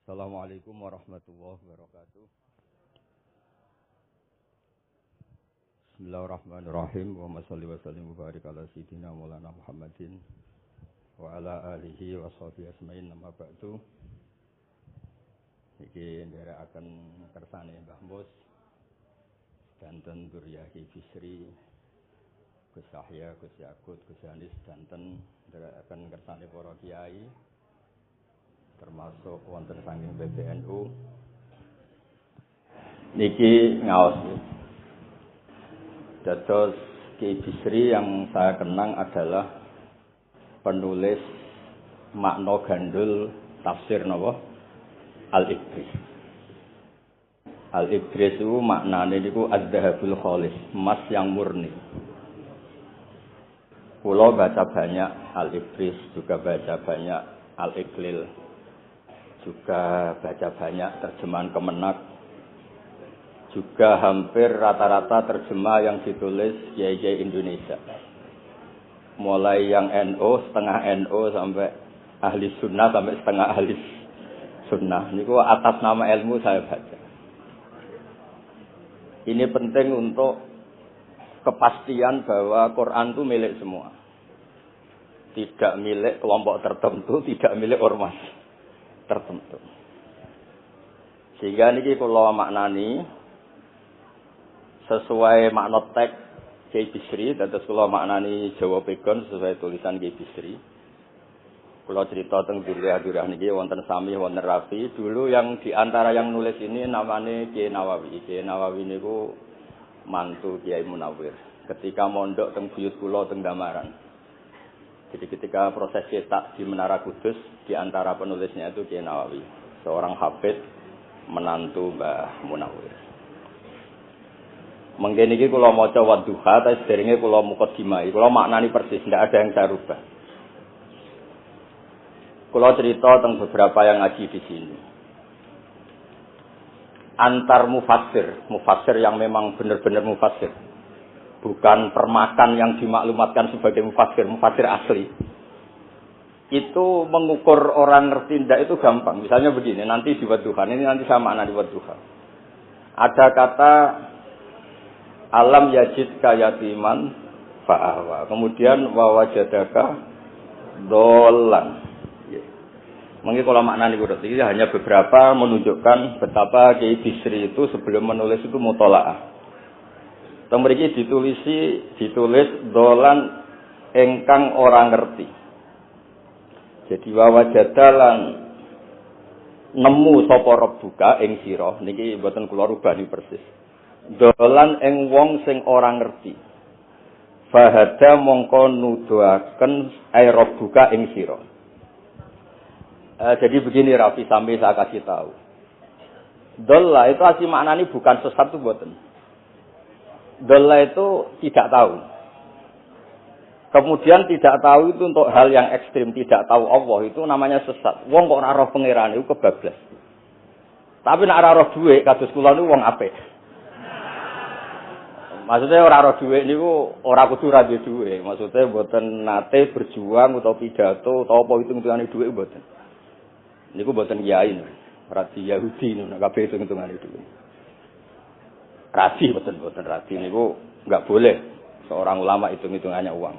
Assalamualaikum warahmatullahi wabarakatuh. Bismillahirrahmanirrahim. Wa salli wa sallim wa barik ala sayyidina Maulana Muhammadin wa ala alihi wa sahbihi asma'in nama ba'du. Iki nderekaken kersane Mbah Mus danten Duryahi Bisri Gus Yahya, Gus Yakut, Gus Anis danten nderekaken kersane para kiai termasuk wonten saking PBNU niki ngaos. Dados Ki Bisri yang saya kenang adalah penulis makna gandul tafsir napa Al-Ibris. Al-Ibris itu maknane niku adz-dzahabul khalis, emas yang murni. Kula baca banyak Al-Ibris, juga baca banyak Al-Iqlil, juga baca banyak terjemahan Kemenak, juga hampir rata-rata terjemah yang ditulis kiai-kiai Indonesia. Mulai yang NU, setengah NU sampai ahli sunnah sampai setengah ahli sunnah. Niku atas nama ilmu saya baca. Ini penting untuk kepastian bahwa Quran itu milik semua. Tidak milik kelompok tertentu, tidak milik ormas tertentu. Sehingga niki kula maknani sesuai makna teks Ki Bisri, dados kula maknani Jawa Pegon sesuai tulisan Ki Bisri. Kula cerita teng Durah niki wonten Sami wonten Rafi. Dulu yang di antara yang nulis ini namanya Kiai Nawawi. Kiai Nawawi niku mantu Kiai Munawir. Ketika mondok teng buyut kula teng Damaran. Jadi ketika proses cetak di Menara Kudus, di antara penulisnya itu Kiai Nawawi, seorang hafid menantu Mbah Munawir. Mengke niki kula maca Wadduha, tapi sederenge kula mukadimah. Kula maknani persis, tidak ada yang saya rubah. Kula cerita tentang beberapa yang ngaji di sini. Antar mufassir yang memang benar-benar mufassir. Bukan permakan yang dimaklumatkan sebagai mufassir asli. Itu mengukur orang ngerti ndak itu gampang. Misalnya begini, nanti di Wadduha, ini nanti saya makna di Wadduha. Ada kata alam yajid kayatiman fa'ahwa. Kemudian wa wajadaka dolan. Mungkin kalau makna ini hanya beberapa menunjukkan betapa Kiai Bisri itu sebelum menulis itu mutola'ah. Mriki ditulis dolan engkang orang ngerti. Jadi wawajadalan nemu sapa Rabbuka ing sira niki mboten kula rubah ni persis. Dolan ing wong sing ora ngerti. Fahada mongko nuduhaken ai Rabbuka ing sira. Jadi begini Rafi sampai saya kasih tahu. Dolla itu asli maknanya bukan sesat itu mboten. Dolla itu tidak tahu. Kemudian tidak tahu itu untuk hal yang ekstrim, tidak tahu Allah itu namanya sesat. Wong kok ora roh pangeran iku kebablas. Tapi nek ora roh dhuwit kados kula niku wong apik. Maksudnya ora roh dhuwit niku ora kudu ra duwe dhuwit. Maksudnya mboten nate berjuang utawa pidato utawa apa hitung-hitungane dhuwit mboten. Niku mboten kiai. Radi Yahudi niku kabeh hitung-hitungane dhuwit. Rasi betul rasi niku enggak boleh seorang ulama hitung-hitungannya uang.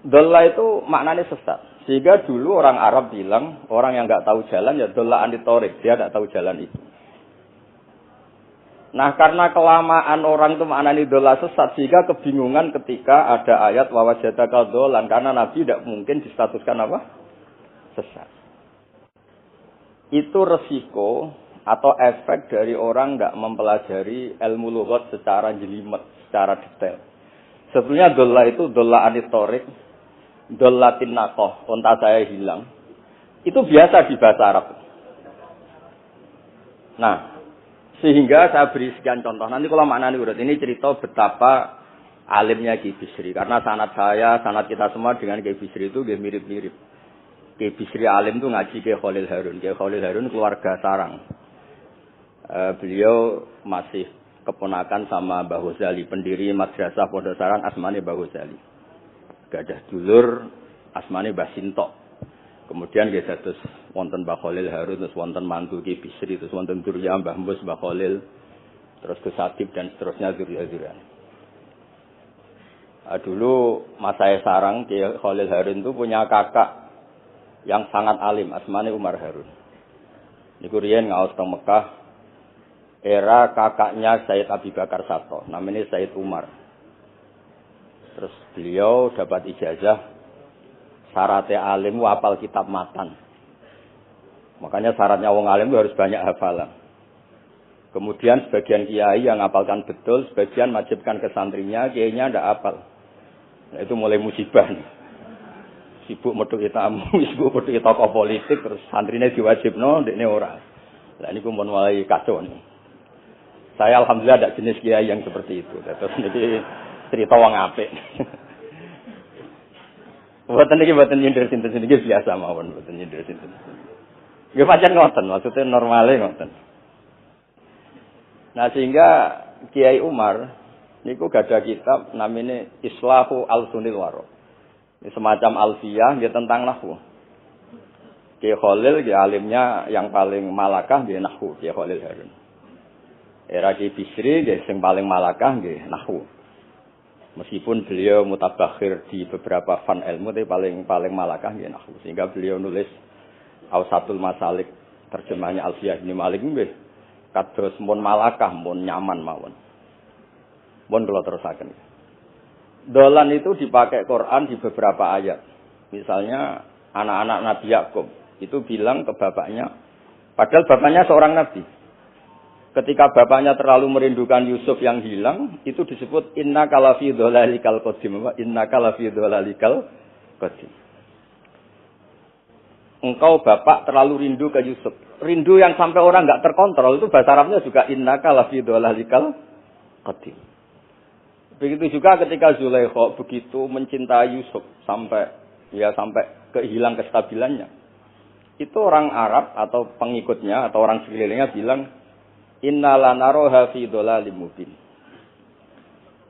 Dolla itu maknanya sesat. Sehingga dulu orang Arab bilang orang yang enggak tahu jalan ya dolla anitorik, dia enggak tahu jalan itu. Nah, karena kelamaan orang itu maknanya dolla sesat sehingga kebingungan ketika ada ayat wa wajadaka dolan karena Nabi tidak mungkin distatuskan apa? Sesat. Itu resiko atau efek dari orang enggak mempelajari ilmu lughat secara jelimet, secara detail. Sebenarnya dolla itu dolla anitorik, dollatin naqah, unta saya hilang. Itu biasa di bahasa Arab. Nah, sehingga saya beri sekian contoh. Nanti kalau maknanya urut ini cerita betapa alimnya Ki Bisri. Karena sanad kita semua dengan Ki Bisri itu mirip-mirip. Ki Bisri alim itu ngaji Ki Khalil Harun. Ki Khalil Harun keluarga sarang. Beliau masih keponakan sama Mbah Ghazali, pendiri Madrasah Pondok Sarang asmane Mbah Ghazali. Gadah dulur asmane Mbah Sintok. Kemudian nggih dados wonten Mbah Khalil Harun, terus wonten mantu Ki Bisri, terus wonten Durya Mbah Mus, Mbah Khalil, terus Gus Adib dan seterusnya Durya-Durya. Dulu Mas saya sarang Ki Khalil Harun itu punya kakak yang sangat alim, asmane Umar Harun. Niku riyen ngaos teng Mekah, era kakaknya Sayyid Abi Bakar Sato, namanya Sayyid Umar. Terus beliau dapat ijazah syaratnya alim hafal kitab matan. Makanya syaratnya wong alim itu harus banyak hafalan. Kemudian sebagian kiai yang hafalkan betul, sebagian wajibkan ke santrinya, kiainya ndak hafal. Nah, itu mulai musibah nih. Sibuk metuki tamu, sibuk metuki tokoh politik, terus santrinya diwajibno, ndekne ora. Lah niku mun mulai kacau nih. Saya alhamdulillah ada jenis kiai yang seperti itu. Terus niki cerita wong apik. Mboten niki mboten nyindir sinten niki biasa mawon, mboten nyindir sinten. Nggih pancen ngoten, maksudnya normale ngoten. Nah, sehingga Kiai Umar niku gadah kitab namanya Islahu Al-Sunil Waro. Ini semacam alfiyah nggih tentang nahwu. Kiai Khalil nggih alimnya yang paling malakah nggih nahwu, Kiai Khalil Harun. Era Kiai Bisri nggih sing paling malakah nggih nahwu. Meskipun beliau mutabakhir di beberapa fan ilmu, tapi paling malakah nggih nahwu. Sehingga beliau nulis Awsatul Masalik, terjemahnya Alfiyah Ibnu Malik nggih kados mun malakah, mun nyaman mawon. Mun kula terusaken. Dolan itu dipakai Quran di beberapa ayat. Misalnya anak-anak Nabi Yakub itu bilang ke bapaknya, padahal bapaknya seorang nabi. Ketika bapaknya terlalu merindukan Yusuf yang hilang, itu disebut innaka lafi dhalalikal qadim. Innaka lafi dhalalikal qadim. Engkau bapak terlalu rindu ke Yusuf. Rindu yang sampai orang enggak terkontrol itu bahasa Arabnya juga innaka lafi dhalalikal qadim. Begitu juga ketika Zulaikha begitu mencintai Yusuf sampai kehilang kestabilannya. Itu orang Arab atau pengikutnya atau orang sekelilingnya bilang innala naroha fi dhalalim mubin.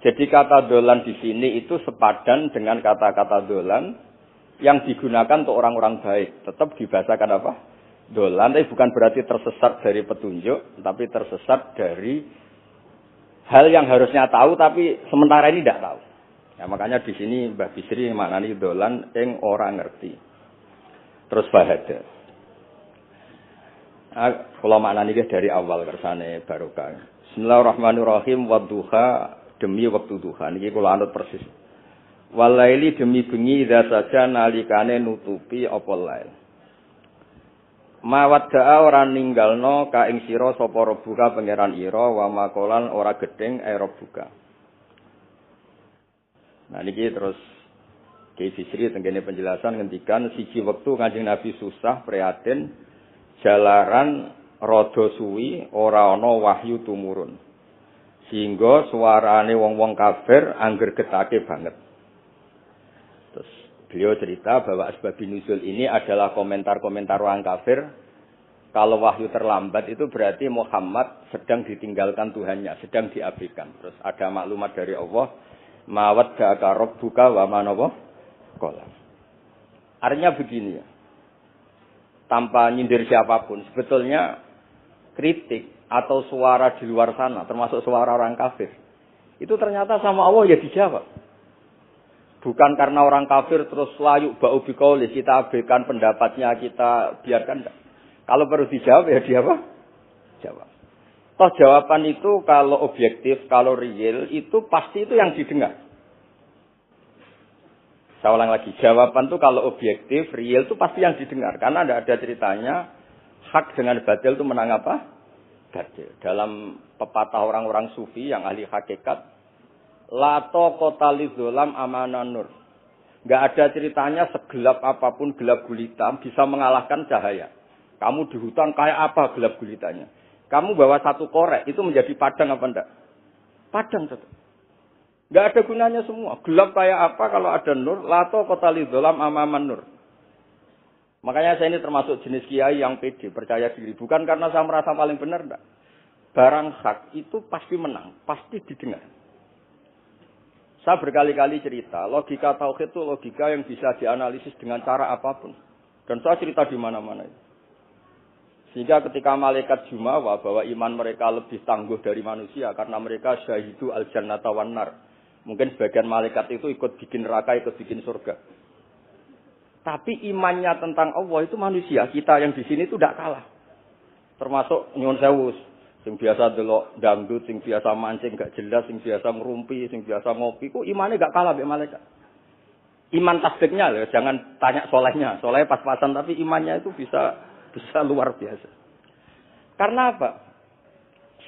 Jadi kata dolan di sini itu sepadan dengan kata-kata dolan yang digunakan untuk orang-orang baik. Tetap dibahasakan apa? Dolan, tapi bukan berarti tersesat dari petunjuk, tapi tersesat dari hal yang harusnya tahu tapi sementara ini tidak tahu. Ya, makanya di sini Mbah Bisri maknani dolan ing ora ngerti. Terus bahada. Kalau maknani dari awal kersane barokah. Bismillahirrahmanirrahim wadduha demi waktu duha. Niki kula anut persis. Walaili demi bengi idza saja nalikane nutupi apa lail. Mawadda'a ora ninggalno ka ing sira sapa rebuka pangeran ira wa makolan ora gedeng rebuka. Nah niki terus Kiai Bisri tenggene penjelasan ngendikan siji wektu Kanjeng Nabi susah prihatin jalaran rada suwi ora ana wahyu tumurun. Sehingga suarane wong-wong kafir angger getake banget. Terus beliau cerita bahwa asbabun nuzul ini adalah komentar-komentar orang kafir. Kalau wahyu terlambat itu berarti Muhammad sedang ditinggalkan Tuhannya, sedang diabaikan. Terus ada maklumat dari Allah, mawaddaka rabbuka wa ma qala. Artinya begini ya. Tanpa nyindir siapapun, sebetulnya kritik atau suara di luar sana, termasuk suara orang kafir, itu ternyata sama Allah ya dijawab. Bukan karena orang kafir terus layuk ba'u biqauli, kita abaikan pendapatnya, kita biarkan. Kalau perlu dijawab ya dia apa? Jawab. Toh jawaban itu kalau objektif, kalau real, itu pasti itu yang didengar. Saya ulang lagi, jawaban itu kalau objektif, real itu pasti yang didengar. Karena tidak ada ceritanya, hak dengan batil itu menang apa? Batil. Dalam pepatah orang-orang sufi yang ahli hakikat, lato kota lizolam amanan nur. Nggak ada ceritanya segelap apapun gelap gulita bisa mengalahkan cahaya. Kamu di hutan kayak apa gelap gulitanya? Kamu bawa satu korek, itu menjadi padang apa enggak? Padang tetap. Nggak ada gunanya semua. Gelap kayak apa kalau ada nur? Lato kota lizolam amaman nur. Makanya saya ini termasuk jenis kiai yang pede, percaya diri. Bukan karena saya merasa paling benar, enggak. Barang hak itu pasti menang, pasti didengar. Saya berkali-kali cerita, logika tauhid itu logika yang bisa dianalisis dengan cara apapun. Dan saya cerita di mana-mana. Sehingga ketika malaikat jumawa bahwa iman mereka lebih tangguh dari manusia karena mereka syahidu al-jannata wan nar. Mungkin sebagian malaikat itu ikut bikin neraka, ikut bikin surga. Tapi imannya tentang Allah itu manusia, kita yang di sini itu tidak kalah. Termasuk nyuwun sewu, sing biasa delok dangdut, sing biasa mancing gak jelas, sing biasa ngerumpi, sing biasa ngopi, kok imannya gak kalah mbek malaikat. Iman tasdiknya loh, jangan tanya solehnya. Soleh pas-pasan tapi imannya itu bisa luar biasa. Karena apa?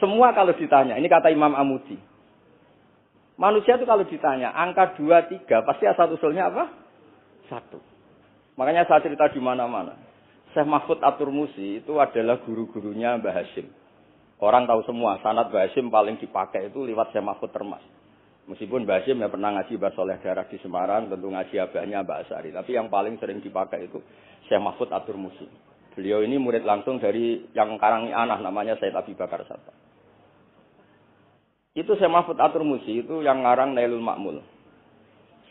Semua kalau ditanya, ini kata Imam Amudi. Manusia itu kalau ditanya, angka 2, 3, pasti asal usulnya apa? 1. Makanya saya cerita di mana-mana. Syekh Mahfud At-Turmusi itu adalah guru-gurunya Mbah Hashim. Orang tahu semua, sanad Mbah Hashim paling dipakai itu lewat Syekh Mahfud Termas. Meskipun Mbah Hashim ya pernah ngaji Mbah Soleh Darah di Semarang, tentu ngaji abahnya Mbah Asy'ari. Tapi yang paling sering dipakai itu Syekh Mahfud At-Turmusi. Beliau ini murid langsung dari yang karangi anak namanya Said Abi Bakar Satta. Itu Syekh Mahfud At-Turmusi itu yang ngarang Nailul Ma'mul.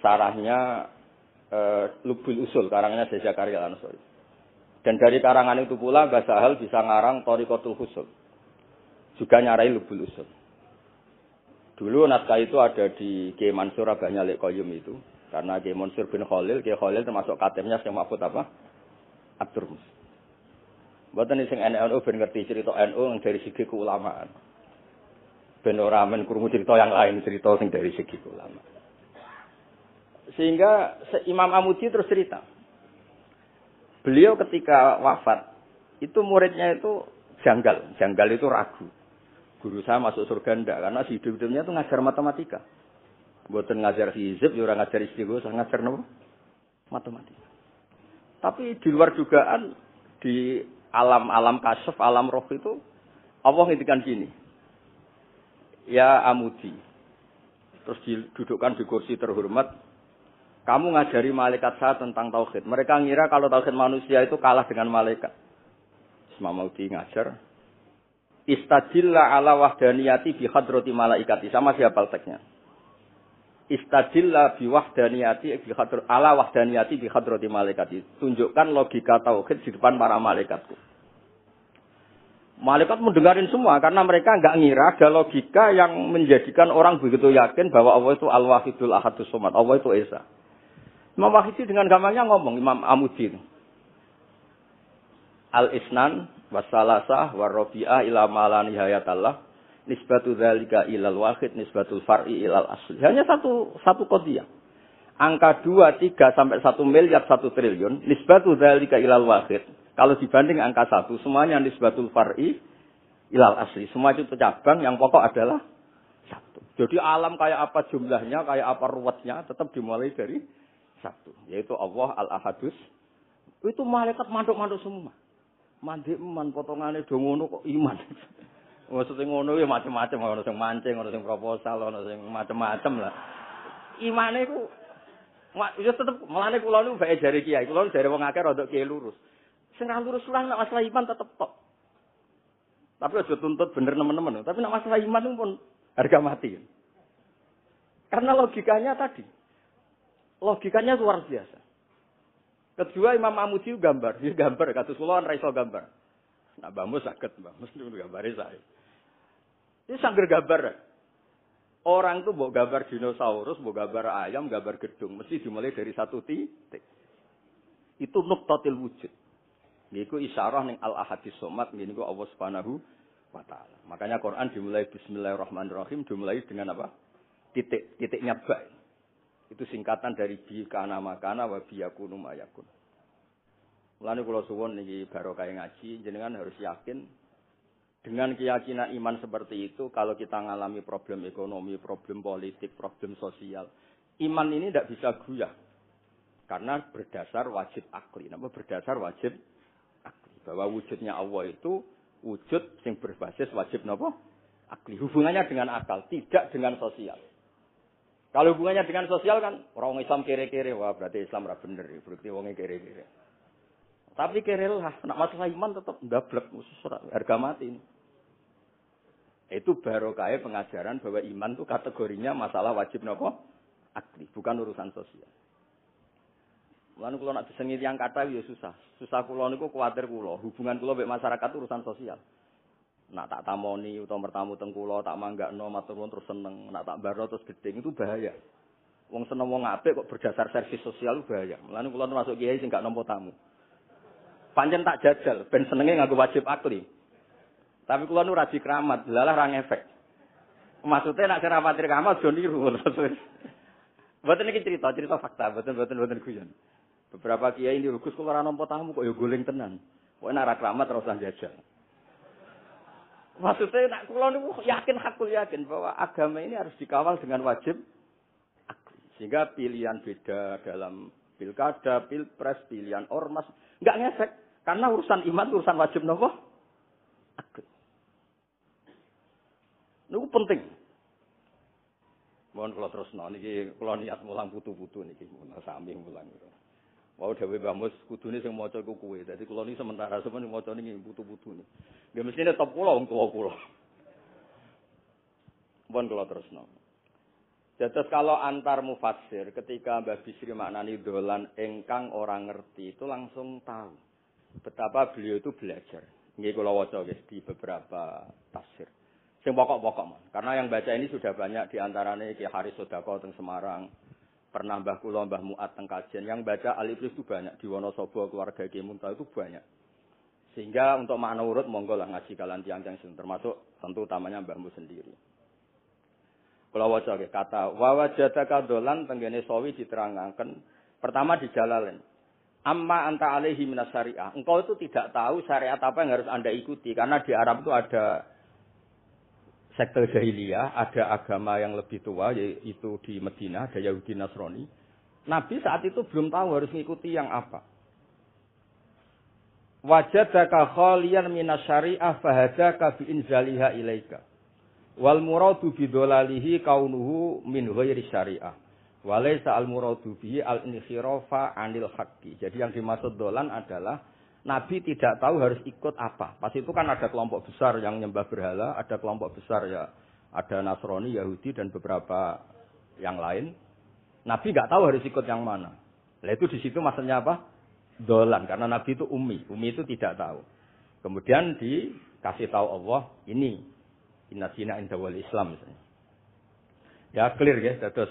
Sarahnya Lubul Usul, karangannya Syekh Zakaria Al-Ansori. Dan dari karangan itu pula Mbah Sahal bisa ngarang Thariqatul Husul. Juga nyarai Lubul Usul. Dulu naskah itu ada di Kiai Mansur Abahnya Lek Qayyum itu. Karena Kiai Mansur bin Khalil termasuk katemnya Syekh Mahfud apa? At-Turmusi. Mboten sing NU ben ngerti cerita NU yang dari segi keulamaan. Ben ora men krungu cerita yang lain, cerita sing dari segi keulamaan. Sehingga Imam Amudi terus cerita. Beliau ketika wafat, itu muridnya itu janggal itu ragu. Guru saya masuk surga ndak karena hidup-hidupnya itu ngajar matematika. Mboten ngajar hizib, ya ora ngajar istighosa, ngajar napa? Matematika. Tapi di luar dugaan di alam kasyaf, alam roh itu Allah ngintikan gini. Ya Amudi. Terus didudukkan di kursi terhormat. Kamu ngajari malaikat saya tentang tauhid. Mereka ngira kalau tauhid manusia itu kalah dengan malaikat. Imam Amudi ngajar. Istajilla ala wahdaniyati bi hadrati malaikati. Sama siapa teksnya? Istajilla bi wahdaniyati bi hadr ala wahdaniyati bi hadrati malaikati. Tunjukkan logika tauhid di depan para malaikatku. Malaikat mendengarin semua karena mereka enggak ngira ada logika yang menjadikan orang begitu yakin bahwa Allah itu Al-Wahidul Ahadus Somad. Allah itu Esa. Imam Wahidi dengan gampangnya ngomong, Imam Amudi. Al-Isnan wassalasah warrabi'ah ila ma la nihayatallah. Nisbatu dzalika ilal wahid, nisbatul far'i ilal asli. Hanya satu qadhiyah. Angka 2, 3 sampai 1 miliar 1 triliun, nisbatu dzalika ilal wahid. Kalau dibanding angka 1, semuanya nisbatul far'i ilal asli. Semua itu cabang, yang pokok adalah 1. Jadi alam kayak apa jumlahnya, kayak apa ruwetnya, tetap dimulai dari 1. Yaitu Allah Al-Ahadus. Itu malaikat mantuk-mantuk semua. Mandik potongannya do ngono kok iman. Maksudnya ngono ya macam-macam, ono sing mancing, ono sing proposal, ono sing macam-macam lah. Imane ku ya tetep melane kula niku bae jare kiai, kula jare wong akeh rada kiai lurus. Sing ra lurus lah nek masalah iman tetep tok. Tapi aja tuntut bener nemen-nemen, tapi nek masalah iman pun harga mati. Karena logikanya tadi. Logikanya luar biasa. Kedua Imam Amudi gambar, dia gambar kados kula ora iso gambar. Nah, Mbah Mus saged, Mbah Mus niku gambare saya. Ini sangger gambar. Orang tuh mbok gambar dinosaurus, mbok gambar ayam, gambar gedung, mesti dimulai dari 1 titik. Itu nuqtatil wujud. Niku isyarah ning Al-Ahadis Somad, niku Allah Subhanahu wa taala. Makanya Quran dimulai bismillahirrahmanirrahim, dimulai dengan apa? Titiknya ba. Itu singkatan dari bi kana makana wa bi yakunu mayakun. Mulane kula suwun niki barokah ngaji, jenengan harus yakin dengan keyakinan iman seperti itu, kalau kita ngalami problem ekonomi, problem politik, problem sosial, iman ini tidak bisa goyah. Karena berdasar wajib akli. Napa berdasar wajib akli? Bahwa wujudnya Allah itu wujud yang berbasis wajib napa? Akli. Hubungannya dengan akal, tidak dengan sosial. Kalau hubungannya dengan sosial kan, orang Islam kere-kere, wah berarti Islam ra bener, berarti wongnya kere-kere. Tapi kerelah, nak masalah iman tetap ndablek, harga mati ini. Itu barokah pengajaran bahwa iman itu kategorinya masalah wajib nopo akli, bukan urusan sosial. Mulane kula nek disengi tiyang kathah ya susah. Susah kula niku kuwatir kula, hubungan kula mbek masyarakat urusan sosial. Nak tak tamoni utawa mertamu teng kula tak manggakno matur nuwun terus seneng, nak tak barno terus gedeng itu bahaya. Wong seneng wong apik kok berdasar servis sosial itu bahaya. Mulane kula termasuk kiai sing gak nampa tamu. Pancen tak jajal ben senenge nganggo wajib akli. Tapi kula nu radi keramat, lalah ra ngefek. Maksudnya nak keramat keramat do niru. Mboten iki cerita fakta, mboten guyon. Beberapa kiai ini Gus kula ora nampa tamu kok ya goling tenan. Kok nek ora keramat terus jajal. Maksudnya nak kula niku yakin hakul yakin bahwa agama ini harus dikawal dengan wajib akli. Sehingga pilihan beda dalam pilkada, pilpres, pilihan ormas enggak ngefek karena urusan iman urusan wajib napa? Akli. Niku penting. Mohon kula terusno niki kula niat mulang putu-putu niki sami mulang. Wau dhewe Mbah Mus kudune sing maca iku kuwe. Dadi kula niki sementara sampeyan maca niki putu-putu niki. Nggih mestine top kula wong tuwa kula. Mohon kula terusno. Dados kalau antar mufassir ketika Mbah Bisri maknani dolan ingkang orang ngerti itu langsung tahu betapa beliau itu belajar. Nggih kula waca guys di beberapa tafsir. Sing pokok-pokok, karena yang baca ini sudah banyak di antaranya Ki Haris Sodako teng Semarang, pernah Mbah Kula Mbah Muat teng Kajen, yang baca Al-Iblis itu banyak di Wonosobo keluarga Ki Munta itu banyak. Sehingga untuk makna urut monggo lah ngaji kalian tiang-tiang sing termasuk tentu utamanya Mbahmu sendiri. Kula waca kata wa wajadaka dolan tenggene sawi diterangaken pertama di Jalalain. Amma anta alaihi minas syariah. Engkau itu tidak tahu syariat apa yang harus Anda ikuti karena di Arab itu ada sekte jahiliyah, ada agama yang lebih tua yaitu di Madinah, ada Yahudi Nasrani. Nabi saat itu belum tahu harus mengikuti yang apa. Wajadaka khaliyan minas syariah fahadaka bi inzaliha ilaika. Wal muradu bidolalihi kaunuhu min ghairi syariah. Walaysa al muradu bihi al inhirafa anil haqqi. Jadi yang dimaksud dolan adalah Nabi tidak tahu harus ikut apa. Pas itu kan ada kelompok besar yang nyembah berhala, ada kelompok besar ya, ada Nasrani, Yahudi dan beberapa yang lain. Nabi nggak tahu harus ikut yang mana. Nah itu di situ maksudnya apa? Dolan, karena Nabi itu ummi itu tidak tahu. Kemudian dikasih tahu Allah ini inna dina inda wal Islam misalnya. Ya clear ya, terus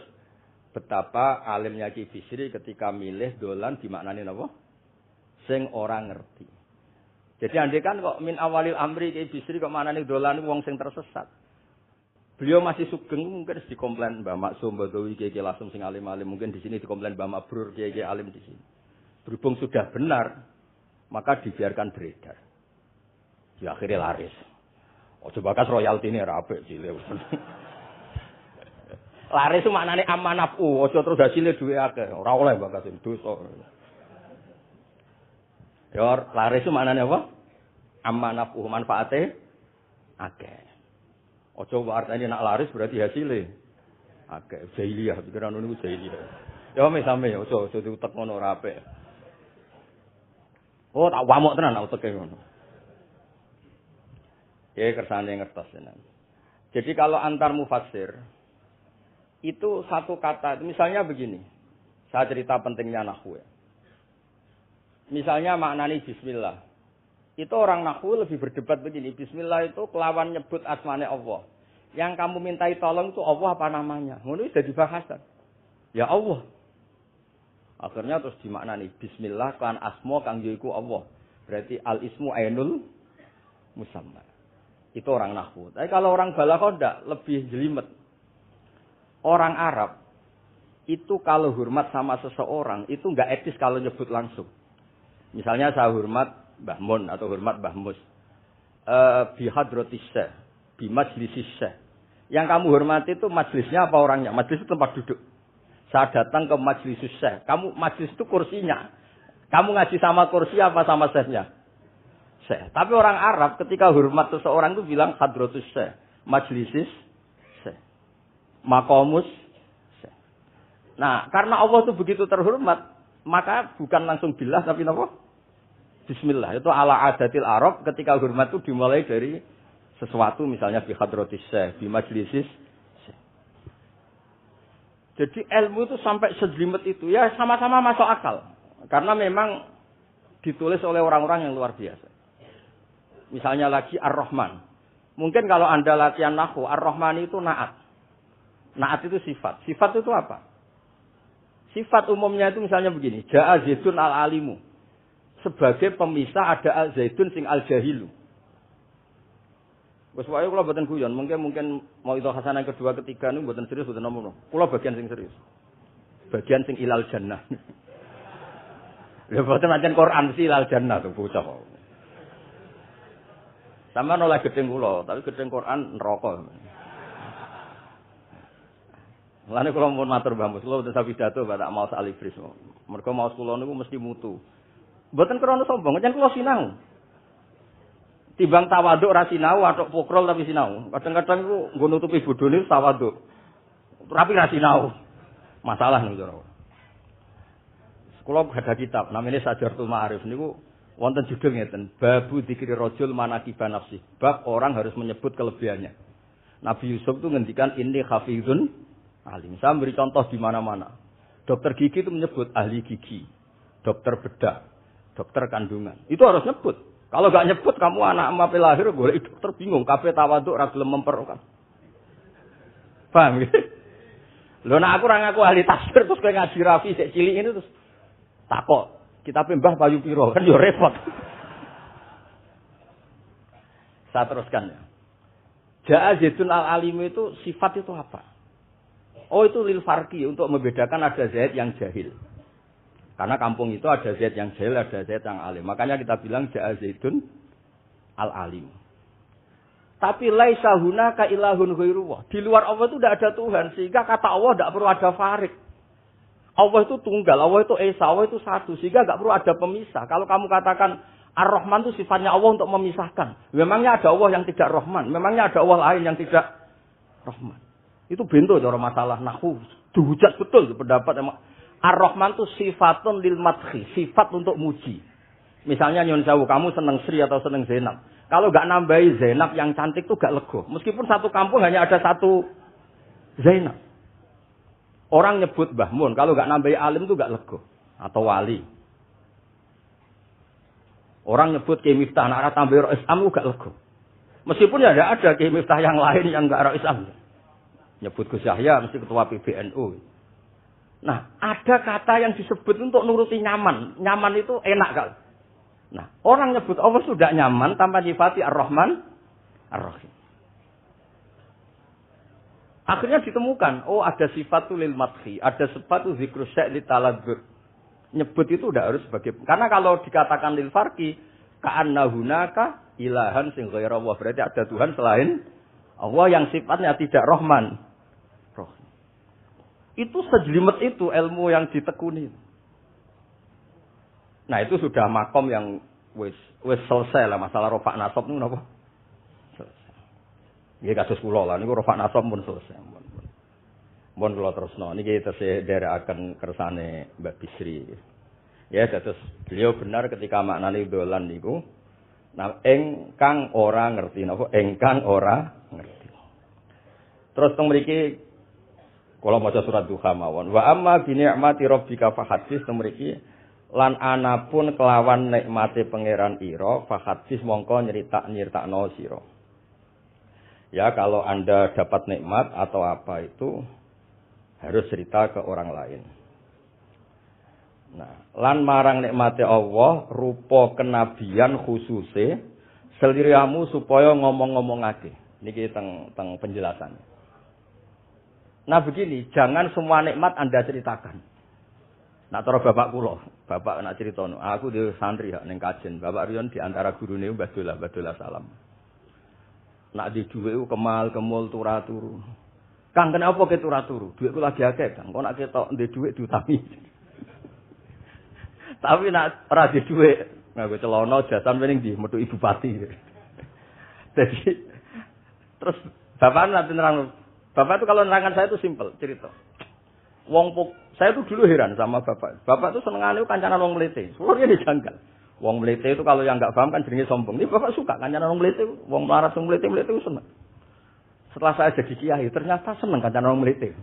betapa alimnya Ki Bisri ketika milih dolan dimaknani apa? Sing orang ngerti. Jadi andai kan kok min awalil amri Ki Bisri kok manane dolan wong sing tersesat. Beliau masih sugeng mungkin dikomplain Mbah Maksum Badawi Ki Lasem sing alim-alim, mungkin di sini dikomplain Mbah Mabrur Ki alim di sini. Berhubung sudah benar, maka dibiarkan beredar. Di akhirnya laris. Ojo bakas royalti ini rapik cilik. Laris itu maknane amanafu, ojo terus hasilnya duwe akeh. Ora oleh bakas dosa. Ya, laris itu maknanya apa? Amanafu manfaate akeh. Ojo artine nak laris berarti hasilnya akeh. Jahiliyah, pikiran niku jahiliyah. Ya same ojo diutek ngono ora apik. Oh, tak wamuk tenan nak uteke ngono. Ya kersane ngertos tenan. Jadi kalau antar mufassir itu satu kata, misalnya begini. Saya cerita pentingnya nahwu. Misalnya maknani bismillah. Itu orang nahwu lebih berdebat begini. Bismillah itu kelawan nyebut asmane Allah. Yang kamu mintai tolong itu Allah apa namanya? Ngono wis dadi bahasan. Ya Allah. Akhirnya terus dimaknani bismillah kan asma kang yaiku Allah. Berarti al ismu ainul musamma. Itu orang nahwu. Tapi kalau orang balaghah ndak, lebih jelimet. Orang Arab itu kalau hormat sama seseorang itu enggak etis kalau nyebut langsung. Misalnya saya hormat Mbah Mun atau hormat Mbah Mus. Bi hadratis syekh, bi majlisis syekh. Yang kamu hormati itu majlisnya apa orangnya? Majlis itu tempat duduk. Saya datang ke majlisus syekh. Kamu majlis itu kursinya. Kamu ngaji sama kursi apa sama syekhnya? Syekh. Tapi orang Arab ketika hormat seseorang itu bilang hadratus syekh, majlisis syekh, maqamus syekh. Nah, karena Allah itu begitu terhormat, maka bukan langsung billah tapi apa? Bismillah. Itu ala adatil Arab ketika hormat itu dimulai dari sesuatu misalnya bi hadratis syekh, bi majlisis syekh. Jadi ilmu itu sampai sejelimet itu ya sama-sama masuk akal. Karena memang ditulis oleh orang-orang yang luar biasa. Misalnya lagi Ar-Rahman. Mungkin kalau Anda latihan nahwu, Ar-Rahman itu na'at. Na'at itu sifat. Sifat itu apa? Sifat umumnya itu misalnya begini. Ja'a Zaidun al-alimu. Sebagai pemisah ada Zaidun sing al-jahilu. Wes wae kula mboten guyon, mungkin mau itu hasanah kedua ketiga niku mboten serius mboten nomor. Kula bagian sing serius. Bagian sing ilal jannah. Lha mboten macam Quran sih ilal jannah tuh bocah. Sama nolak gedeng kula, tapi gedeng Quran neraka. Mulane kula mun matur Mbah Mus, kula mboten pidato tak mau salibris. Mergo maos kula niku mesti mutu. Mboten krana sombong, jan kula sinau. Timbang tawaduk ra sinau, atok pokrol tapi sinau. Kadang-kadang iku nggo nutupi bodhone tawaduk. Tapi ra sinau. Masalah niku cara. Kula ada kitab namanya Sajartul Ma'arif niku wonten judul ngeten, Babu Dzikri Rajul Manaqiba Nafsi. Bab orang harus menyebut kelebihannya. Nabi Yusuf itu ngendikan inni hafizun alim. Saya beri contoh di mana-mana. Dokter gigi itu menyebut ahli gigi, dokter bedah, dokter kandungan. Itu harus nyebut. Kalau enggak nyebut kamu anak emak lahir boleh dokter bingung, kabeh tawaduk ra gelem memperkan. Paham ya? Lho nek aku ora ngaku ahli tafsir terus kowe ngaji rafi sik cilik ini terus takok, kitabe Mbah Bayu piro kan yo repot. Saya teruskan ya. Ja'a Zaidun al-alim itu sifat itu apa? Oh itu lil farqi untuk membedakan ada Zaid yang jahil. Karena kampung itu ada Zaid yang jahil, ada Zaid yang alim. Makanya kita bilang Ja'a Zaidun al-alim. Tapi laisa hunaka ilahun ghairullah. Di luar Allah itu tidak ada Tuhan. Sehingga kata Allah tidak perlu ada farik. Allah itu tunggal, Allah itu esa, Allah itu satu. Sehingga tidak perlu ada pemisah. Kalau kamu katakan Ar-Rahman itu sifatnya Allah untuk memisahkan. Memangnya ada Allah yang tidak Rahman. Memangnya ada Allah lain yang tidak Rahman. Itu bento cara masalah nahwu. Dihujat betul pendapat emang. Ar-Rahman itu sifatun lil madhi, sifat untuk muji. Misalnya nyun sewu, kamu seneng Sri atau seneng Zainab. Kalau enggak nambahi Zainab yang cantik itu enggak lego. Meskipun satu kampung hanya ada satu Zainab. Orang nyebut Mbah Mun, kalau enggak nambahi alim itu enggak lego atau wali. Orang nyebut Ki Miftah, nek tambah Rais Am enggak lego. Meskipun ya ada Ki Miftah yang lain yang enggak Rais Am. Nyebut Gus Yahya mesti ketua PBNU. Nah, ada kata yang disebut untuk nuruti nyaman. Nyaman itu enak kan? Nah, orang nyebut Allah sudah nyaman tanpa nyifati Ar-Rahman, Ar-Rahim. Akhirnya ditemukan, oh ada sifat lil madhi, ada sifat zikru syai' li taladzur. Nyebut itu udah harus sebagai, karena kalau dikatakan lil farqi, ka'anna hunaka ilahan sing ghaira Allah, berarti ada Tuhan selain Allah yang sifatnya tidak Rahman. Itu sejelimet itu ilmu yang ditekuni. Nah itu sudah makom yang wis selesai lah masalah rofak nasab itu apa? Selesai. Nggih kados kula lah niku rofak nasab pun selesai. Mun kula terusno niki tesih derekaken kersane Mbak Bisri. Ya dados beliau benar ketika maknane dolan niku. Nah engkang ora ngerti napa? Engkang ora ngerti. Terus teng mriki kalau maca surat Duha mawon. Wa amma bi ni'mati rabbika fahadits temriki lan anapun kelawan nikmate pangeran ira fahadits mongko nyeritakno sira. Ya kalau Anda dapat nikmat atau apa itu harus cerita ke orang lain. Nah, lan marang nikmate Allah rupa kenabian khususe seliramu supaya ngomong-ngomongake. Niki teng penjelasannya. Nah begini, jangan semua nikmat Anda ceritakan. Nak cara bapak kula, bapak nak critono, aku di santri hak ning kajen. Bapak riyon di antara gurune Mbah Dolah Salam. Nak di dhuwit ku kemal kemul turu. Kang kenapa ke turu? Dhuwitku lagi akeh, Kang. Kok nak ketok ndek dhuwit diutangi. Tapi nak ora di dhuwit, nganggo celana jasan wening ndi metu ibu pati. Jadi terus bapak nanti nerang. Bapak itu kalau nerangkan saya itu simpel cerita. Saya itu dulu heran sama bapak. Bapak itu senengane kancanan wong mlete. Sebenarnya dijanggal. Wong mlete itu kalau yang enggak paham kan jenenge sombong. Ini bapak suka kancanan wong mlete, wong melarat wong mlete itu seneng. Setelah saya jadi kiai, ternyata seneng kancanan wong mlete.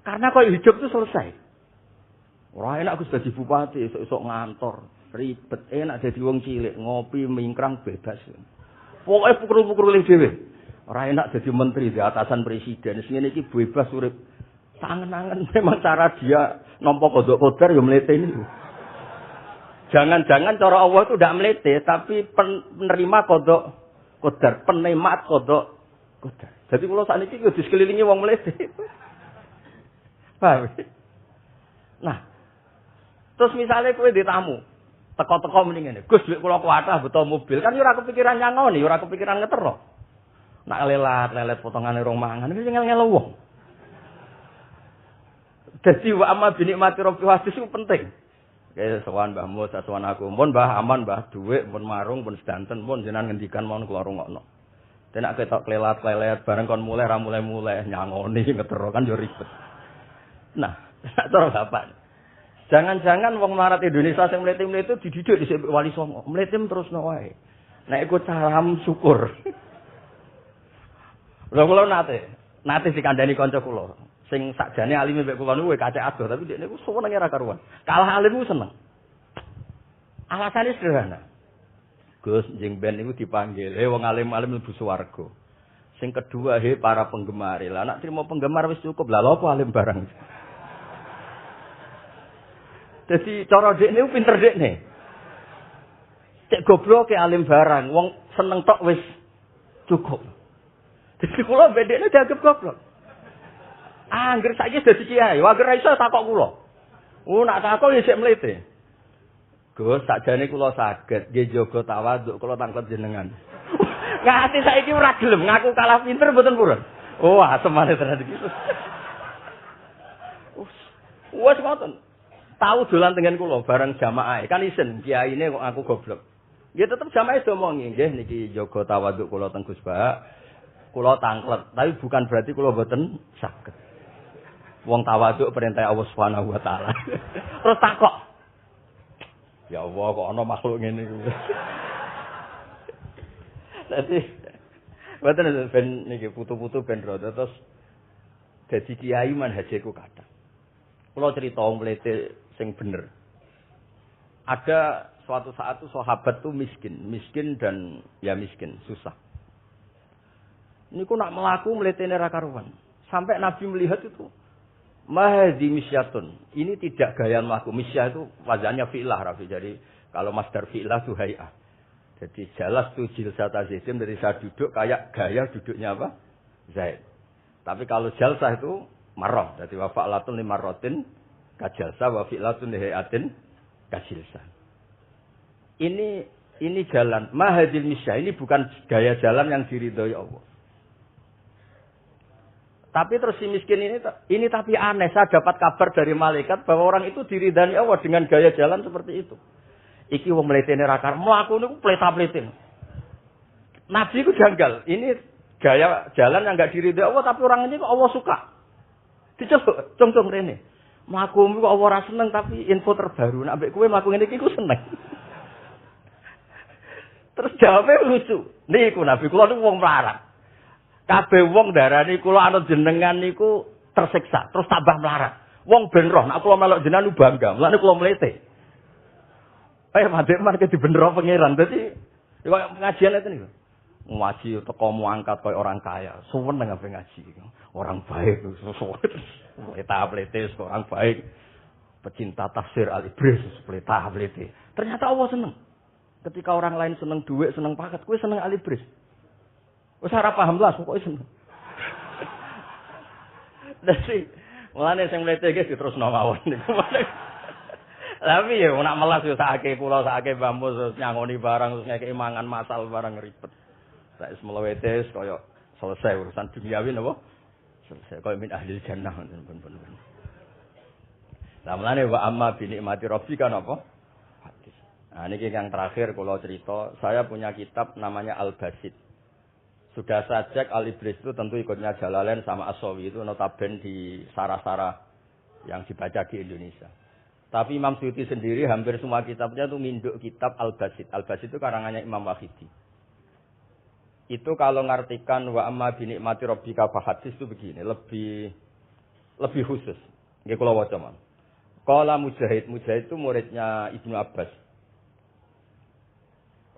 Karena kok hidup itu selesai. Ora enak Gus dadi bupati, esuk-esuk ngantor, ribet. Enak dadi wong cilik, ngopi mingkrang bebas. Pokoke pukul-pukul dhewe. Ora enak dadi menteri di atasan presiden. Sing ngene iki bebas urip. Tangan-tangan memang cara dia nampa kodok kodar ya mlete ini. Jangan-jangan cara Allah itu tidak melete, tapi penerima kodok kodar, penikmat kodok kodar. Jadi kalau saat ini kita disekelilingi wong melete. Paham? Nah, terus misalnya kowe di tamu, teko-teko mendingan, Gus, duit kula kuatah betul mobil, kan ora kepikiran nyangoni, ora kepikiran ngetero. Nak lelet potongane rong mangan, iki ngel-ngel wong. Jadi wa amma binikmati rabbi hadis itu penting. Kayak sowan Mbah Mus, sowan aku, pun Mbah aman, Mbah duit, pun marung, pun sedanten, pun jenengan ngendikan mon kula rungokno. Tenak ketok klelat-klelet bareng kon mulai ra mulai nyangoni ngetero kan yo ribet. Nah, cara bapak. Jangan-jangan wong melarat Indonesia sing mlete-mlete dididik dhisik Wali Songo. Mlete terusno wae. Nek iku salam syukur. Lha kula nate dikandani kanca kula. Sing sakjane alime mbek kula niku kacek adoh tapi dekne ku senenge ra karuan. Kalah alim ku seneng. Alasane sederhana. Gus jeng ben niku dipanggil, wong alim-alim mlebu swarga. Sing kedua para penggemar. Lah nek trimo penggemar wis cukup. Lah lha apa alim barang. Jadi cara dekne ku pinter dekne. Cek goblok ke alim barang, wong seneng tok wis cukup. Jadi kula bedekne dianggap goblok. Angger saiki dadi kiai, angger ra iso takok kula. Nak takok ya sik mlete. Gus, sakjane kula saged nggih jaga tawaduk kula tanglet jenengan. Ngati saiki ora gelem ngaku kalah pinter mboten purun. Oh, asemane tenan iki. Wes ngoten. Tahu dolan tengen kula bareng jamaah. Kan isen kiyaine kok aku goblok. Nggih tetep jamaah domongi nggih niki jaga tawaduk kula teng Gus Ba. Kula tanglet, tapi bukan berarti kula mboten saged. Wong tawaduk perintah Allah Subhanahu wa taala. Terus takok. Ya Allah kok ana makhluk ngene iki. Dadi mboten ben niki putu-putu ben rada terus dadi kiai manhajeku kathah. Kula cerita wong mlete sing bener. Ada suatu saat tuh sahabat tuh miskin dan ya miskin, susah. Niku nak melaku mletene ra karuan. Sampai Nabi melihat itu mahdi misyatun. Ini tidak gaya melaku. Misyah itu wazannya fi'lah Rafi. Jadi kalau masdar fi'lah itu hay'ah. Jadi jalas tu jilsata Zaidin dari saya duduk kayak gaya duduknya apa? Zaid. Tapi kalau jalsah itu marrah. Jadi wa fa'latun li marratin kajalsah wa fi'latun li hay'atin kajilsah. Ini jalan mahadil misyah. Ini bukan gaya jalan yang diridhoi Allah. Tapi terus si miskin ini tapi aneh. Saya dapat kabar dari malaikat bahwa orang itu diridani Allah dengan gaya jalan seperti itu. Iki wong mletene rakar, mlaku niku pleta-pletin. Nabi itu janggal. Ini gaya jalan yang enggak diridai Allah tapi orang ini kok Allah suka. Diceluk, cung-cung rene. Mlaku kok Allah ora seneng tapi info terbaru nek ambek kowe mlaku ngene iki ku seneng. Terus jawabnya lucu. Niku Nabi kula niku wong melarat. Kabeh wong darani kula anut jenengan niku tersiksa, terus tambah melarat. Wong ben roh, nek kula melok jenengan bangga, mulane kula mlete. Mandek marke dibenero pangeran. Dadi koyo pengajian itu niku. Ngaji teko muangkat koyo orang kaya, suweneng ape ngaji. Orang baik, plete orang baik. Pecinta tafsir Al-Ibris, plete. Ternyata Allah seneng. Ketika orang lain seneng duit, seneng paket, kowe seneng Al-Ibris. Wis ora paham lah pokoke seneng. Dadi mulane sing mlete iki diterusno mawon niku. Tapi ya nak melas yo sakake kula sakake bambu terus nyangoni barang terus ngekeki mangan masal barang ribet. Sak wis mlewete kaya selesai urusan duniawi napa? Selesai kaya min ahli jannah pun. Lah mulane wa amma bi nikmati rabbika napa? Hadis. Nah niki yang terakhir kula cerita, saya punya kitab namanya Al-Basit. Sudah saya cek Al-Ibris itu tentu ikutnya Jalalain sama As-Sawi itu notabene di Sarah-Sarah yang dibaca di Indonesia. Tapi Imam Suyuti sendiri hampir semua kitabnya itu minduk kitab Al-Basit. Al-Basit itu karangannya Imam Wahidi. Itu kalau ngartikan wa amma bi nikmati rabbika fa hadis itu begini, lebih khusus. Nggih kula waca, Mas. Qala Mujahid itu muridnya Ibnu Abbas.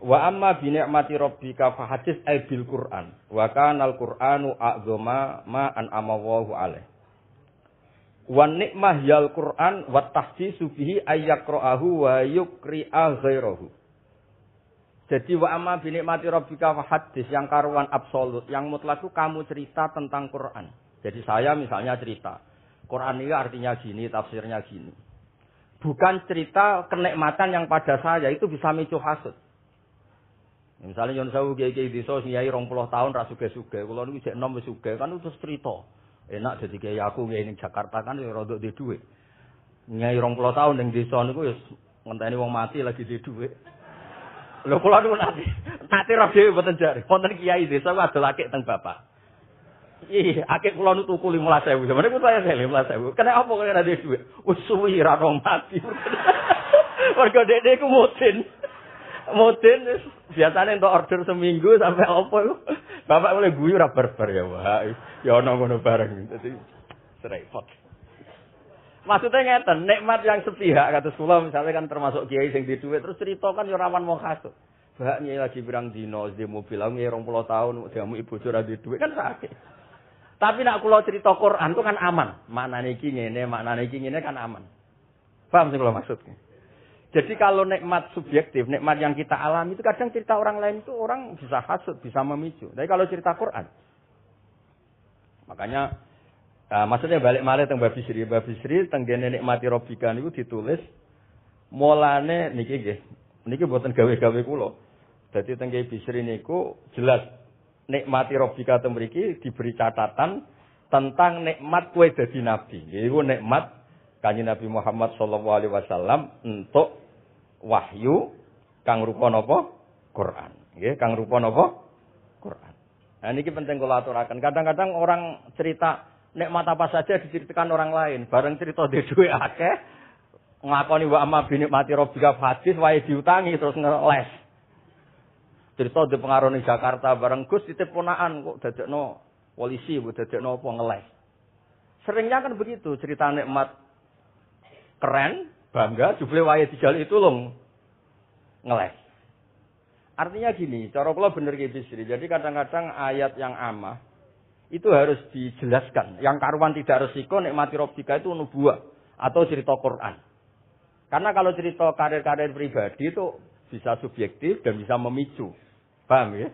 Wa amma bi ni'mati rabbika fa hadis bil Qur'an. Wa kana al-Qur'anu a'zama ma an'ama Allahu alaih. Wa ni'mah yal Qur'an wa tahdisu bihi ayyaqra'ahu wa yuqri'a ghairahu. Jadi wa amma bi ni'mati rabbika fa hadis yang karuan absolut, yang mutlak itu kamu cerita tentang Quran. Jadi saya misalnya cerita Quran ini artinya gini, tafsirnya gini. Bukan cerita kenikmatan yang pada saya itu bisa micu hasud. Misalnya Yon Sewu kiai-kiai desa nyai 20 tahun ra sugih-sugih, kula niku jek enom wis sugih kan terus cerita. Enak dadi kiai aku kiai ning Jakarta kan ya rada duwe dhuwit. Nyai 20 tahun ning desa niku wis ngenteni wong mati lagi duwe dhuwit. Lho kula niku nate ra dhewe mboten jare. Wonten kiai desa ku adolake teng bapak. Iya, akeh kula nu tuku 15.000. Sampeyan ku saya 15.000. Kena apa kok ora duwe dhuwit? Wis suwi ra rong mati. Mergo dekne ku mudin biasane entuk order seminggu sampai apa iku. Bapak mulai guyu ra barbar ya, Wah. Ya ana ngono bareng. Dadi repot. Maksudnya ngeten, nikmat yang sepihak kados kula misalnya kan termasuk kiai sing di dhuwit terus cerita kan ya rawan mau hasud. Bak nyai lagi pirang dino di mobil aku 20 tahun diamu ibu ora di dhuwit kan sakit. Tapi nak kula cerita Quran itu kan aman. Maknane iki ngene kan aman. Paham sing kula maksud? Jadi kalau nikmat subjektif, nikmat yang kita alami itu kadang cerita orang lain itu orang bisa hasud, bisa memicu. Tapi kalau cerita Quran, makanya maksudnya balik malih teng Bab Bisri teng dene nikmati Rabbika niku ditulis mulane niki nggih. Niki mboten gawe-gawe kula. Dadi teng Bisri niku jelas nikmati Rabbika teng mriki diberi catatan tentang nikmat kowe dadi nabi. Iku nikmat Kanjeng Nabi Muhammad sallallahu alaihi wasallam untuk wahyu kang rupa napa? Quran. Nggih, kang rupa napa? Quran. Nah niki penting kula aturaken. Kadang-kadang orang cerita nikmat apa saja diceritakan orang lain, bareng cerita dhewe akeh ngakoni wa amma bi nikmati rabbika hadis wae diutangi terus ngeles. Cerita di pengaruh ning Jakarta bareng Gus titip ponakan kok dadekno polisi, kok dadekno apa ngeles. Seringnya kan begitu, cerita nikmat keren, bangga, jubile wae dijali itu lho ngeles. Artinya gini, cara kula bener ki Bisri. Jadi kadang-kadang ayat yang amah itu harus dijelaskan. Yang karuan tidak resiko nikmati Rabbika itu nubuah atau cerita Quran. Karena kalau cerita karir-karir pribadi itu bisa subjektif dan bisa memicu. Paham ya?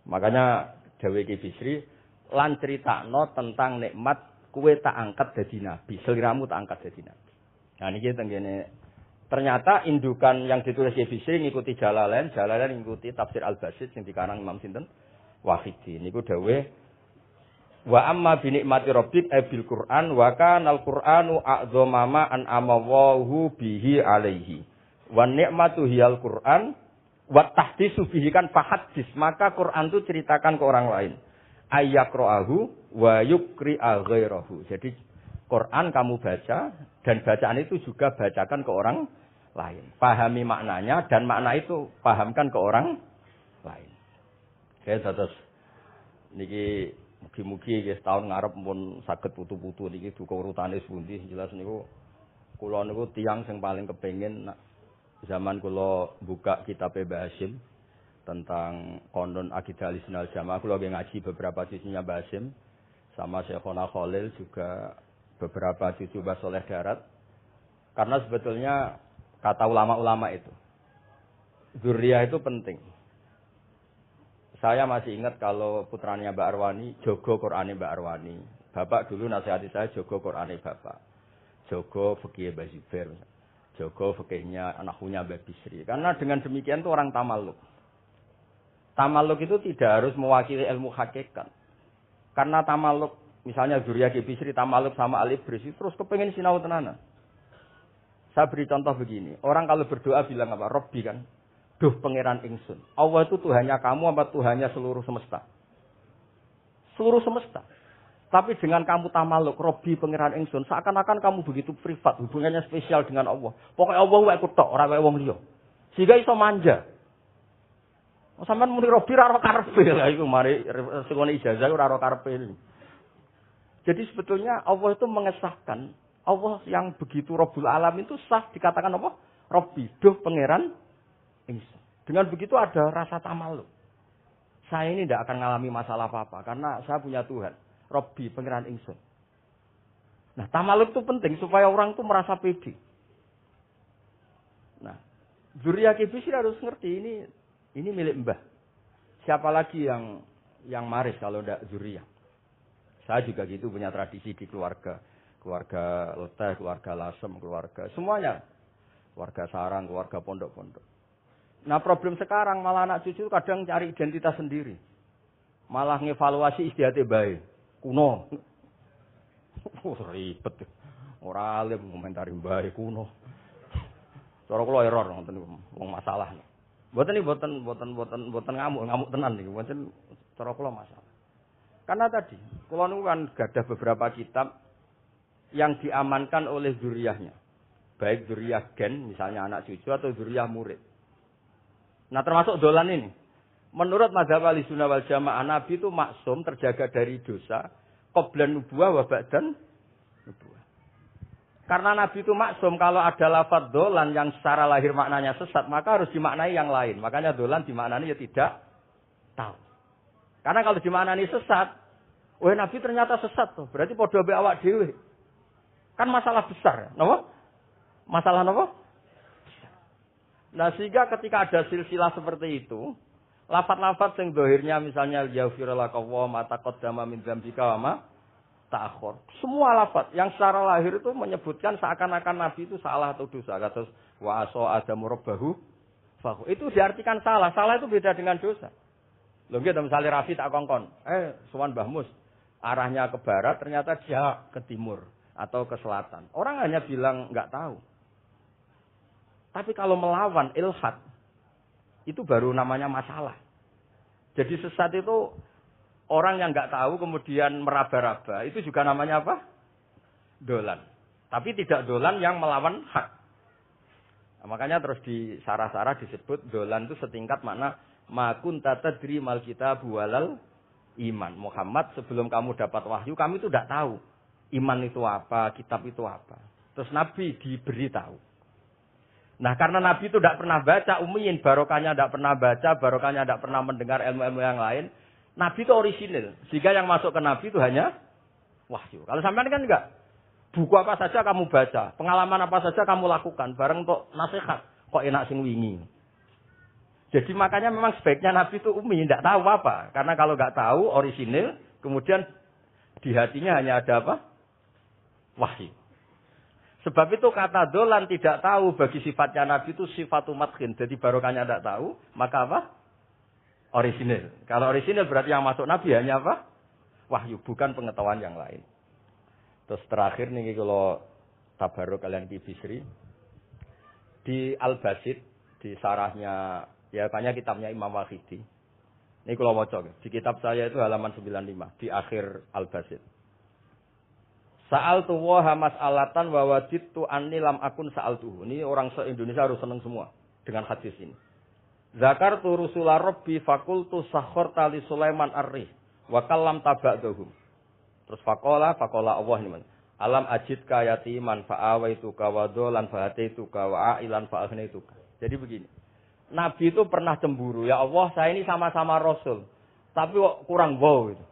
Makanya dawuh Ki Bisri lan critakno tentang nikmat kowe tak angkat dadi nabi, seliramu tak angkat dadi nabi. Nah niki tenggene ternyata indukan yang ditulis Ki Bisri ngikuti Jalalain ngikuti tafsir Al-Basit sing dikarang Imam sinten? Wahidi. Niku dawuh wa amma bi nikmati rabbik bil Qur'an wa kana al-Qur'anu a'dzama ma an amawahu bihi alaihi. Wa nikmatu hiyal Qur'an wa tahdisu bihi kan fahaddis, maka Quran itu ceritakan ke orang lain. Ayyaqra'ahu wa yuqri'a ghairahu. Jadi Quran kamu baca dan bacaan itu juga bacakan ke orang lain. Pahami maknanya dan makna itu pahamkan ke orang lain. Oke, terus niki mugi-mugi nggih tahun ngarep pun saged putu-putu niki duka urutane pundi jelas niku kula niku tiyang sing paling kepengin zaman kula buka kitab Mbah Hasyim tentang konon akidah Ahlussunnah Jamaah kula ngaji beberapa sisinya Mbah Hasyim sama Syekhona Khalil juga beberapa cucu Mbah Soleh Darat karena sebetulnya kata ulama-ulama itu dzurriyah itu penting. Saya masih ingat kalau putranya Mbak Arwani, jogo Qur'ane Mbak Arwani. Bapak dulu nasihati saya jogo Qur'ane Bapak. Jogo fikih Mbak Zubair. Jogo fikihnya anaknya Mbak Bisri. Karena dengan demikian itu orang tamaluk. Tamaluk itu tidak harus mewakili ilmu hakikat. Karena tamaluk, misalnya Zuriyah Ki Bisri tamaluk sama Ali Bris, terus kepengen sinau tenanan. Saya beri contoh begini. Orang kalau berdoa bilang apa? Robbi kan. Duh pangeran ingsun. Allah itu Tuhannya kamu apa Tuhannya seluruh semesta? Seluruh semesta. Tapi dengan kamu tamaluk, Robbi pangeran ingsun, seakan-akan kamu begitu privat, hubungannya spesial dengan Allah. Pokoknya Allah wae kutok, ora wae wong liya. Sehingga iso manja. Sampeyan muni Robbi ora karo karepe lha iku mari sekone ijazah ora karo karepe. Jadi sebetulnya Allah itu mengesahkan Allah yang begitu Rabbul Alamin itu sah dikatakan apa? Rabbi, duh pangeran ingsun. Dengan begitu ada rasa tamaluk. Saya ini tidak akan mengalami masalah apa-apa karena saya punya Tuhan. Rabbi, pangeran ingsun. Nah, tamaluk itu penting supaya orang itu merasa pede. Nah, Zuriyah Kibisri harus ngerti ini milik Mbah. Siapa lagi yang maris kalau tidak Zuriyah? Saya juga gitu punya tradisi di keluarga. Keluarga Leteh, keluarga Lasem, keluarga semuanya. Keluarga sarang, keluarga pondok-pondok. Nah, problem sekarang malah anak cucu kadang cari identitas sendiri. Malah ngevaluasi istiadatnya baik. Kuno. Ribet. Ora alim komentari baik kuno. Cara kula error ngoten niku, wong masalah. Mboten iki mboten ngamuk tenan niku. Mboten cara kula masalah. Karena tadi, kula niku kan gadah beberapa kitab yang diamankan oleh zuriyahnya. Baik zuriyah gen, misalnya anak cucu atau zuriyah murid. Nah, termasuk dolan ini. Menurut mazhab Ahlussunnah wal Jamaah, Nabi itu maksum terjaga dari dosa, qablan nubuwah wa ba'dan nubuwah. Karena Nabi itu maksum, kalau ada lafadz dolan yang secara lahir maknanya sesat, maka harus dimaknai yang lain. Makanya dolan dimaknai ya tidak tahu. Karena kalau dimaknai sesat, Nabi ternyata sesat tuh. Berarti padha be awak dhewe. Kan masalah besar, napa? Masalah napa? Nah, sehingga ketika ada silsilah seperti itu, lafaz-lafaz yang dohirnya misalnya yaghfirulaka wa ma taqaddama min dzambika wa ma ta'akhkhar. Semua lafaz yang secara lahir itu menyebutkan seakan-akan Nabi itu salah atau dosa. Kata wa asa adamu rabbahu fahu. Itu diartikan salah. Salah itu beda dengan dosa. Lho nggih misalnya Rafi tak kongkon, sowan Mbah Mus, arahnya ke barat ternyata dia ke timur atau ke selatan. Orang hanya bilang enggak tahu. Tapi kalau melawan ilhad, itu baru namanya masalah. Jadi sesat itu orang yang nggak tahu kemudian meraba-raba, itu juga namanya apa? Dolan. Tapi tidak dolan yang melawan hak. Nah, makanya terus di sarah-sarah disebut dolan itu setingkat makna ma kunta tadri mal kitabu walal iman. Muhammad, sebelum kamu dapat wahyu, kamu itu tidak tahu iman itu apa, kitab itu apa. Terus Nabi diberi tahu. Nah, karena Nabi itu tidak pernah baca, ummiyin, barokahnya tidak pernah baca, barokahnya tidak pernah mendengar ilmu-ilmu yang lain. Nabi itu orisinil. Sehingga yang masuk ke Nabi itu hanya wahyu. Kalau sampean kan enggak. Buku apa saja kamu baca, pengalaman apa saja kamu lakukan, bareng untuk nasihat. Kok enak sing wingi. Jadi makanya memang sebaiknya Nabi itu ummi, tidak tahu apa. Karena kalau enggak tahu, orisinil, kemudian di hatinya hanya ada apa? Wahyu. Sebab itu kata dolan tidak tahu bagi sifatnya Nabi itu sifatu madkhin. Jadi barokahnya tidak tahu, maka apa? Orisinil. Kalau orisinil berarti yang masuk Nabi hanya apa? Wahyu, bukan pengetahuan yang lain. Terus terakhir nih kalau tabaruk kalian Ki Bisri. Di Al-Basit, di sarahnya, ya tanya kitabnya Imam Wahidi. Ini kalau wocok, di kitab saya itu halaman 95, di akhir Al-Basit. Sa'altu waha mas'alatan wa wajidtu anni lam akun sa'altuhu. Ini orang se-Indonesia harus senang semua dengan hadis ini. Zakartu rusula rabbi fakultu sakhorta li Sulaiman ar-rih wa kallam taba'dahum. Terus faqala Allah ini. Alam ajidka yatiman fa'awaituka wa dolan fa'ataituka wa a'ilan fa'aghnituka. Jadi begini. Nabi itu pernah cemburu. Ya Allah, saya ini sama-sama Rasul. Tapi kok kurang wow itu.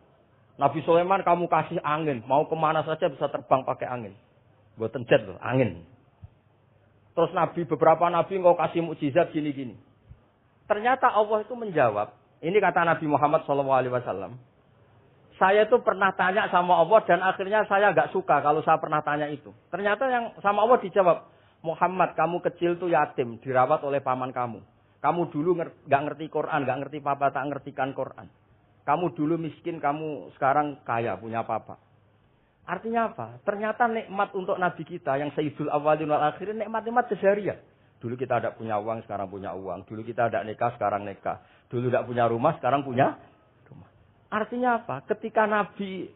Nabi Sulaiman kamu kasih angin, mau kemana saja bisa terbang pakai angin. Buatan jet loh, angin. Terus beberapa Nabi engkau kasih mukjizat gini-gini. Ternyata Allah itu menjawab, ini kata Nabi Muhammad SAW, saya itu pernah tanya sama Allah dan akhirnya saya agak suka kalau saya pernah tanya itu. Ternyata yang sama Allah dijawab, Muhammad kamu kecil tuh yatim, dirawat oleh paman kamu. Kamu dulu nggak ngerti Quran, nggak ngerti papa, tak ngertikan Quran. Kamu dulu miskin, kamu sekarang kaya, punya papa. Artinya apa? Ternyata nikmat untuk Nabi kita yang Sayyidul Awwalin wal Akhirin, nikmat-nikmat keseharian. Dulu kita tidak punya uang, sekarang punya uang. Dulu kita tidak nikah, sekarang nikah. Dulu tidak punya rumah, sekarang punya rumah. Artinya apa? Ketika Nabi,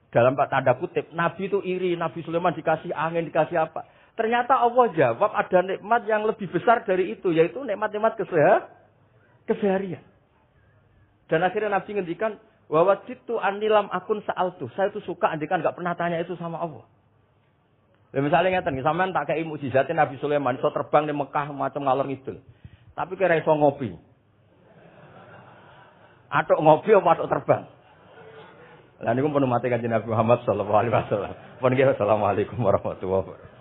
dalam tanda kutip, Nabi itu iri, Nabi Sulaiman dikasih angin, dikasih apa. Ternyata Allah jawab ada nikmat yang lebih besar dari itu, yaitu nikmat-nikmat keseharian. Dan akhirnya Nabi ngendikan, wa wajidtu anni lam akun sa'altu. Saya itu suka andikan enggak pernah tanya itu sama Allah. Misalnya ngeten, sampean tak kei mukjizate Nabi Sulaiman iso terbang di Mekah macam ngalor ngidul. Tapi kira iso ngopi. Atuk ngopi apa atuk terbang? Lah niku pun mate Kanjeng Nabi Muhammad sallallahu alaihi wasallam. Pun nggih assalamualaikum warahmatullahi wabarakatuh.